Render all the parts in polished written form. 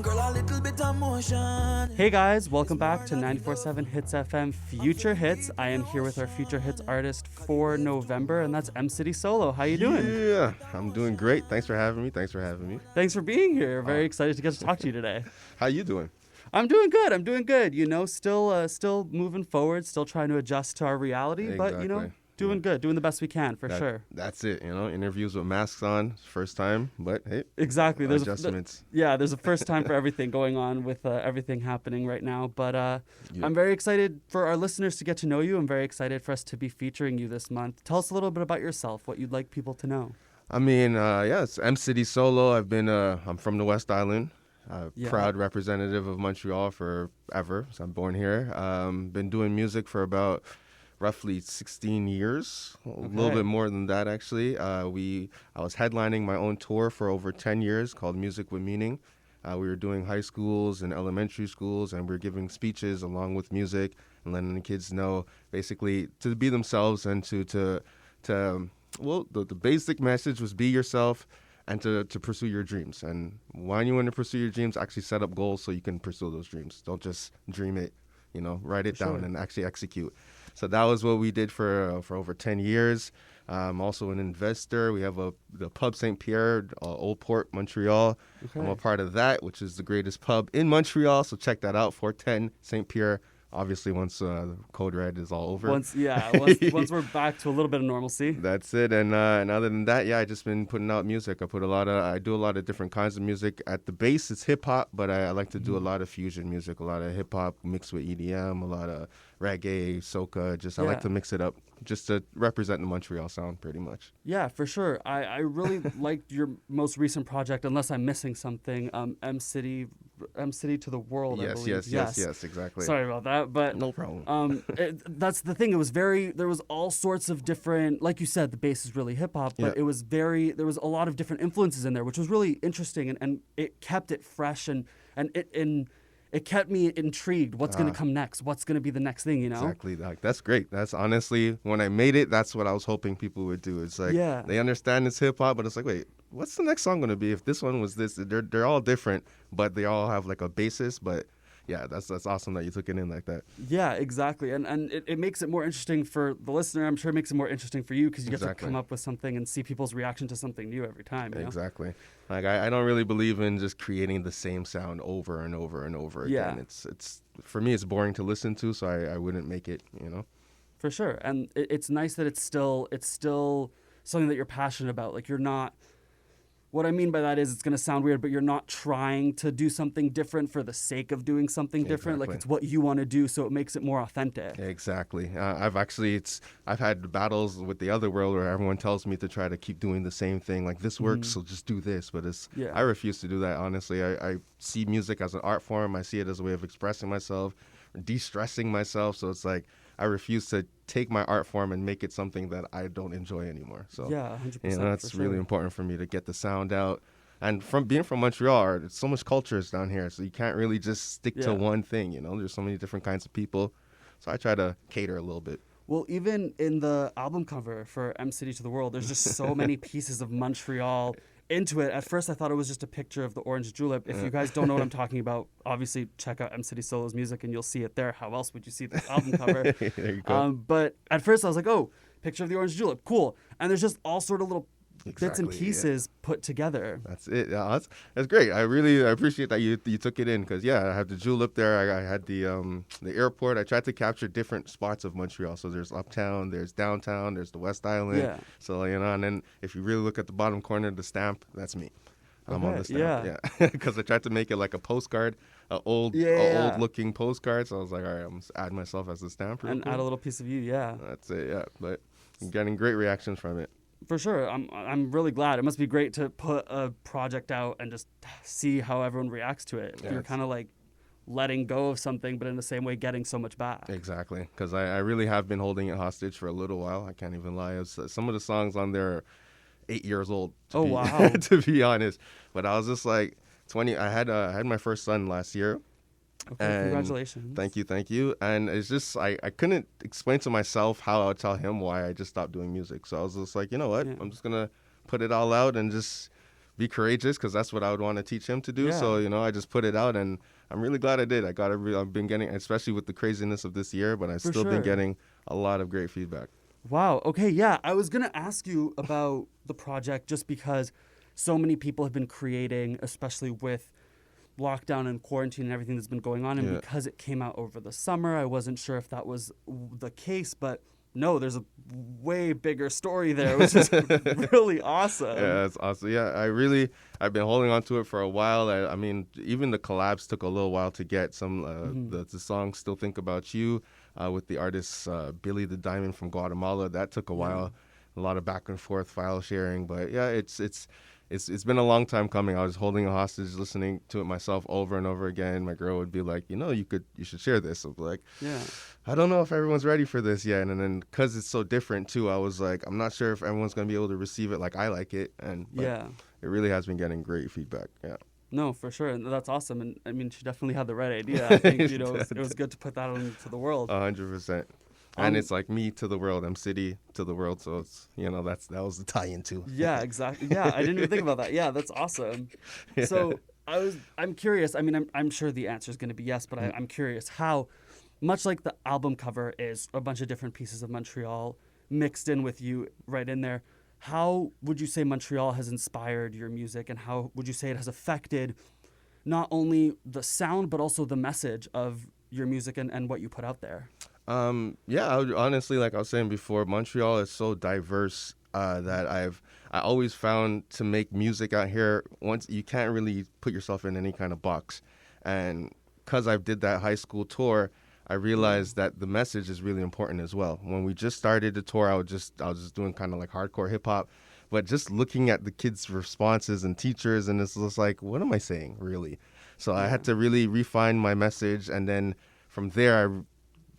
Girl, a little bit of motion. Hey guys, welcome back to 94.7 Hits FM Future Hits. I am here with our Future Hits artist for November, and that's M City Solo. How you doing? Yeah, I'm doing great. Thanks for having me. Thanks for being here. Very excited to get to talk to you today. How you doing? I'm doing good. You know, still moving forward, still trying to adjust to our reality, but you know, doing good, doing the best we can for sure. That's it. You know, interviews with masks on, first time, but hey, exactly. There's adjustments. There's a first time for everything going on with everything happening right now. But I'm very excited for our listeners to get to know you. I'm very excited for us to be featuring you this month. Tell us a little bit about yourself, what you'd like people to know. I mean, it's M City Solo. I'm from the West Island. Proud representative of Montreal forever. So I'm born here. Been doing music for about roughly 16 years, a little bit more than that actually. I was headlining my own tour for over 10 years called Music with Meaning. We were doing high schools and elementary schools, and we were giving speeches along with music and letting the kids know basically to be themselves and the basic message was be yourself and to pursue your dreams. And when you want to pursue your dreams, actually set up goals so you can pursue those dreams. Don't just dream it, write it down and actually execute. So that was what we did for over 10 years. I'm also an investor. We have the Pub St. Pierre, Old Port, Montreal. Okay. I'm a part of that, which is the greatest pub in Montreal. So check that out, 410 St. Pierre. Obviously, once Code Red is all over. Once we're back to a little bit of normalcy. That's it. And other than that, I just been putting out music. I do a lot of different kinds of music. At the base, it's hip hop, but I like to do a lot of fusion music, a lot of hip hop mixed with EDM, a lot of reggae, soca. I like to mix it up just to represent the Montreal sound, pretty much. Yeah, for sure. I really liked your most recent project, unless I'm missing something. M City to the World. I believe. Yes, exactly. Sorry about that, but no problem. That's the thing. It was there was all sorts of different, like you said, the bass is really hip hop, but there was a lot of different influences in there, which was really interesting, and it kept it fresh and it kept me intrigued. What's going to come next? What's going to be the next thing, Exactly. That's great. That's honestly, when I made it, that's what I was hoping people would do. It's like, they understand it's hip-hop, but it's like, wait, what's the next song going to be? If this one was this, they're all different, but they all have like a basis. But yeah, that's awesome that you took it in like that. Yeah, exactly. And it makes it more interesting for the listener. I'm sure it makes it more interesting for you because you get to come up with something and see people's reaction to something new every time. Exactly. Like I don't really believe in just creating the same sound over and over and over again. It's for me, it's boring to listen to, so I wouldn't make it, For sure. And it's nice that it's still something that you're passionate about. Like you're not. What I mean by that is it's going to sound weird, but you're not trying to do something different for the sake of doing something different. Like it's what you want to do, so it makes it more authentic. Exactly. I've had battles with the other world where everyone tells me to try to keep doing the same thing. Like this works, so just do this. But I refuse to do that, honestly. I see music as an art form. I see it as a way of expressing myself, de-stressing myself. So it's like I refuse to take my art form and make it something that I don't enjoy anymore. So 100%. That's really important for me to get the sound out. And from being from Montreal, there's so much cultures down here, so you can't really just stick to one thing. There's so many different kinds of people. So I try to cater a little bit. Well, even in the album cover for M City to the World, there's just so many pieces of Montreal into it. At first, I thought it was just a picture of the orange julep. If you guys don't know what I'm talking about, obviously check out M City Solo's music and you'll see it there. How else would you see the album cover? There you go. But at first, I was like, oh, picture of the orange julep, cool. And there's just all sort of little bits and pieces put together. That's it. Yeah, that's great. I appreciate that you took it in because I have the julep there. I had the airport. I tried to capture different spots of Montreal. So there's uptown, there's downtown, there's the West Island. Yeah. So and then if you really look at the bottom corner of the stamp, that's me. I'm on the stamp. Yeah. Because I tried to make it like a postcard, an old looking postcard. So I was like, all right, I'm gonna add myself as a stamp. And add a little piece of you. Yeah. That's it. Yeah. But I'm getting great reactions from it. For sure. I'm really glad. It must be great to put a project out and just see how everyone reacts to it. You're kind of like letting go of something, but in the same way getting so much back. Exactly. Because I really have been holding it hostage for a little while. I can't even lie. Some of the songs on there are 8 years old. Wow. To be honest. But I was just like 20. I had my first son last year. Okay, congratulations. Thank you. And it's just, I couldn't explain to myself how I would tell him why I just stopped doing music. So I was just like, you know what? I'm just going to put it all out and just be courageous, because that's what I would want to teach him to do. Yeah. So, I just put it out, and I'm really glad I did. I've been getting, especially with the craziness of this year, but I've still been getting a lot of great feedback. Wow. Okay. Yeah. I was going to ask you about the project just because so many people have been creating, especially with lockdown and quarantine and everything that's been going on. And because it came out over the summer, I wasn't sure if that was the case, but no, there's a way bigger story there, which is really awesome. Yeah, it's awesome. Yeah, I've been holding on to it for a while. I mean, even the collabs took a little while to get. The song "Still Think About You" with the artist Billy the Diamond from Guatemala. That took a while. A lot of back and forth file sharing, but yeah, it's been a long time coming. I was holding a hostage, listening to it myself over and over again. My girl would be like, you should share this. I'm like, I don't know if everyone's ready for this yet. And then because it's so different too, I was like, I'm not sure if everyone's gonna be able to receive it like I like it. But it really has been getting great feedback. Yeah. No, for sure, and that's awesome. And I mean, she definitely had the right idea. I think it was good to put that out into the world. 100%. And it's like me to the world, M City to the world. So it's, that was the tie-in too. Yeah, exactly. Yeah, I didn't even think about that. Yeah, that's awesome. Yeah. So I'm curious. I mean, I'm sure the answer is going to be yes, but I'm curious how, much like the album cover is a bunch of different pieces of Montreal mixed in with you right in there, how would you say Montreal has inspired your music, and how would you say it has affected not only the sound, but also the message of your music and what you put out there? Honestly, like I was saying before, Montreal is so diverse that I always found to make music out here, once you can't really put yourself in any kind of box. And because I did that high school tour, I realized that the message is really important as well. When we just started the tour, I was just doing kind of like hardcore hip hop, but just looking at the kids' responses and teachers, and it's just like, what am I saying, really? So I had to really refine my message, and then from there,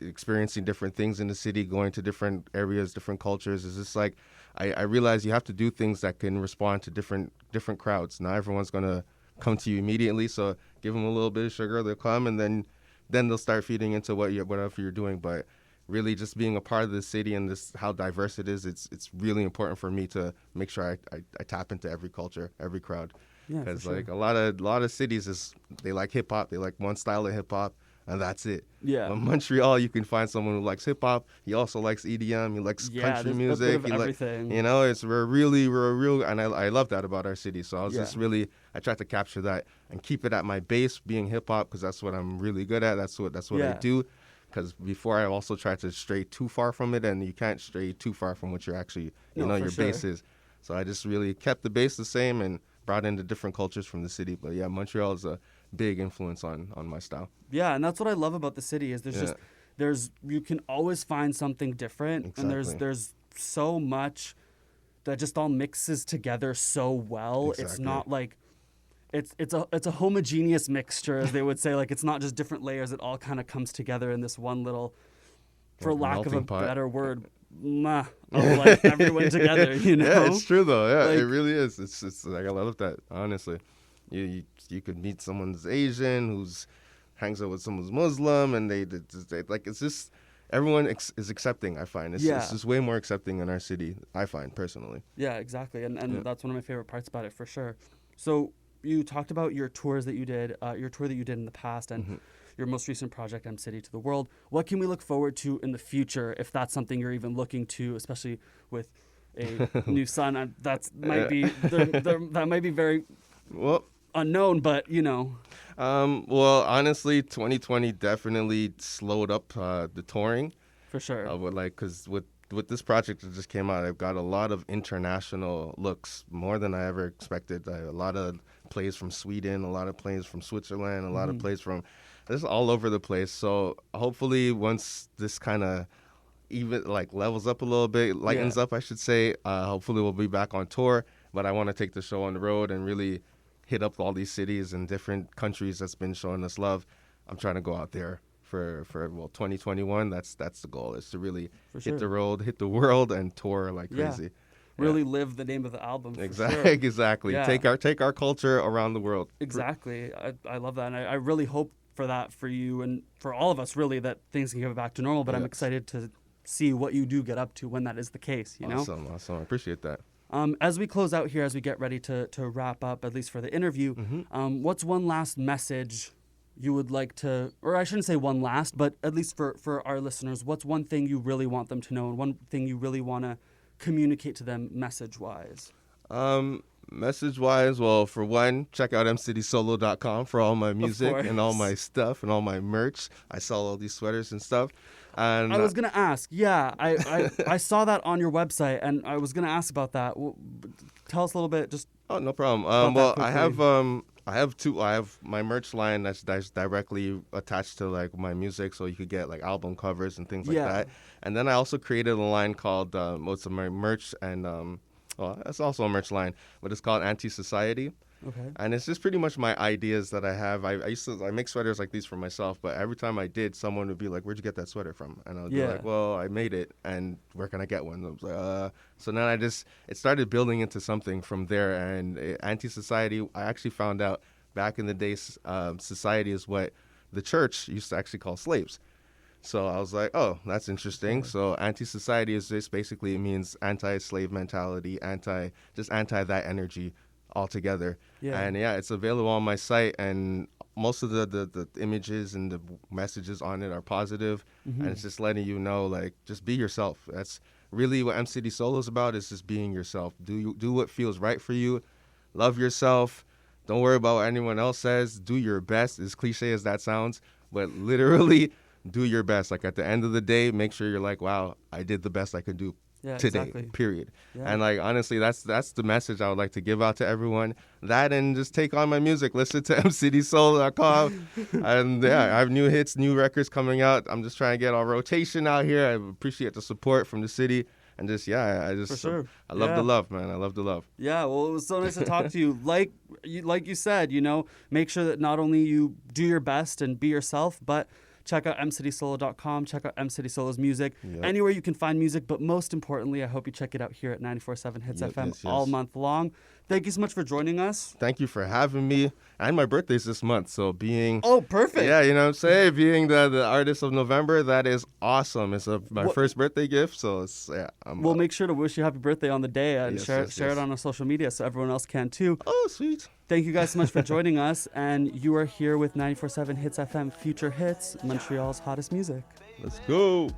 experiencing different things in the city, going to different areas, different cultures. It's just like I realized you have to do things that can respond to different crowds. Not everyone's gonna come to you immediately, so give them a little bit of sugar, they'll come, and then they'll start feeding into whatever you're doing. But really, just being a part of the city and this how diverse it is, it's really important for me to make sure I tap into every culture, every crowd. Yeah, because sure. like a lot of cities they like hip hop, they like one style of hip hop, and that's it. Yeah. In Montreal, you can find someone who likes hip hop. He also likes EDM. He likes country music. A bit of everything. We're real, and I love that about our city. So I was I tried to capture that and keep it at my base, being hip hop, because that's what I'm really good at. That's what I do. Because before, I also tried to stray too far from it, and you can't stray too far from what you're actually, your base is. So I just really kept the base the same and brought in the different cultures from the city. But yeah, Montreal is a big influence on my style. Yeah, and that's what I love about the city is there's you can always find something different. Exactly. And there's so much that just all mixes together so well. Exactly. It's not like it's a homogeneous mixture, as they would say. Like, it's not just different layers. It all kind of comes together in this one little, for lack of a better word, of like everyone together, Yeah, it's trtrue though. Yeah, like, it really is. It's like, I love that, honestly. You could meet someone's Asian who's hangs out with someone's Muslim, and they like, it's just everyone is accepting. I find it's just way more accepting in our city. I find personally. Yeah, exactly, and that's one of my favorite parts about it for sure. So you talked about your tours that you did, your tour that you did in the past, and your most recent project, M City to the World. What can we look forward to in the future, if that's something you're even looking to, especially with a new son? That might be very unknown, but Well, honestly, 2020 definitely slowed up the touring. For sure. Because with this project that just came out, I've got a lot of international looks, more than I ever expected. A lot of plays from Sweden, a lot of plays from Switzerland, a lot of plays from this all over the place. So hopefully, once this kind of even levels up a little bit, lightens up, I should say. Hopefully, we'll be back on tour. But I want to take the show on the road and really hit up all these cities and different countries that's been showing us love. I'm trying to go out there for 2021. That's the goal, is to really hit the road, hit the world, and tour like crazy. Really live the name of the album. Exactly. Yeah. Take our culture around the world. Exactly. I love that, and I really hope for that for you and for all of us, really, that things can get back to normal. But I'm excited to see what you do get up to when that is the case. Awesome. I appreciate that. As we close out here, as we get ready to wrap up, at least for the interview, what's one last message you would like to, or I shouldn't say one last, but at least for our listeners, what's one thing you really want them to know and one thing you really want to communicate to them message-wise? Message-wise, well, for one, check out mcitysolo.com for all my music and all my stuff and all my merch. I sell all these sweaters and stuff. And I was going to ask, I saw that on your website, and I was going to ask about that. Tell us a little bit, just. Oh, no problem. Well, I have my merch line that's directly attached to like my music, so you could get like album covers and things like that. And then I also created a line called most of my merch, and well, that's also a merch line, but it's called Anti-Society. Okay. And it's just pretty much my ideas that I have. I make sweaters like these for myself, but every time I did, someone would be like, "Where'd you get that sweater from?" And I would be like, "Well, I made it, and where can I get one?" And I was like, So then it started building into something from there. And Anti-Society, I actually found out back in the day, society is what the church used to actually call slaves. So I was like, oh, that's interesting. So anti-society is just basically, it means anti-slave mentality, anti that energy altogether. And it's available on my site, and most of the images and the messages on it are positive, and it's just letting you know, like, just be yourself. That's really what MCity Solo is about, is just being yourself. Do what feels right for you. Love yourself. Don't worry about what anyone else says. Do your best, as cliche as that sounds, but literally do your best. Like, at the end of the day, make sure you're like, wow, I did the best I could do today, period. And like, honestly, that's the message I would like to give out to everyone. That, and just take on my music. Listen to mcitysolo.com. And I have new hits, new records coming out. I'm just trying to get our rotation out here. I appreciate the support from the city. And just, I love the love, man. I love the love. Yeah, well, it was so nice to talk to you. Like you said, make sure that not only you do your best and be yourself, but check out mcitysolo.com. Check out MCity Solo's music. Anywhere you can find music, but most importantly, I hope you check it out here at 94.7 Hits FM all month long. Thank you so much for joining us. Thank you for having me. And my birthday's this month, so being... Oh, perfect. Yeah, you know what I'm saying? Being the artist of November, that is awesome. It's my first birthday gift, so it's, we'll make sure to wish you happy birthday on the day and share it on our social media so everyone else can too. Oh, sweet. Thank you guys so much for joining us, and you are here with 94.7 Hits FM Future Hits, Montreal's hottest music. Let's go.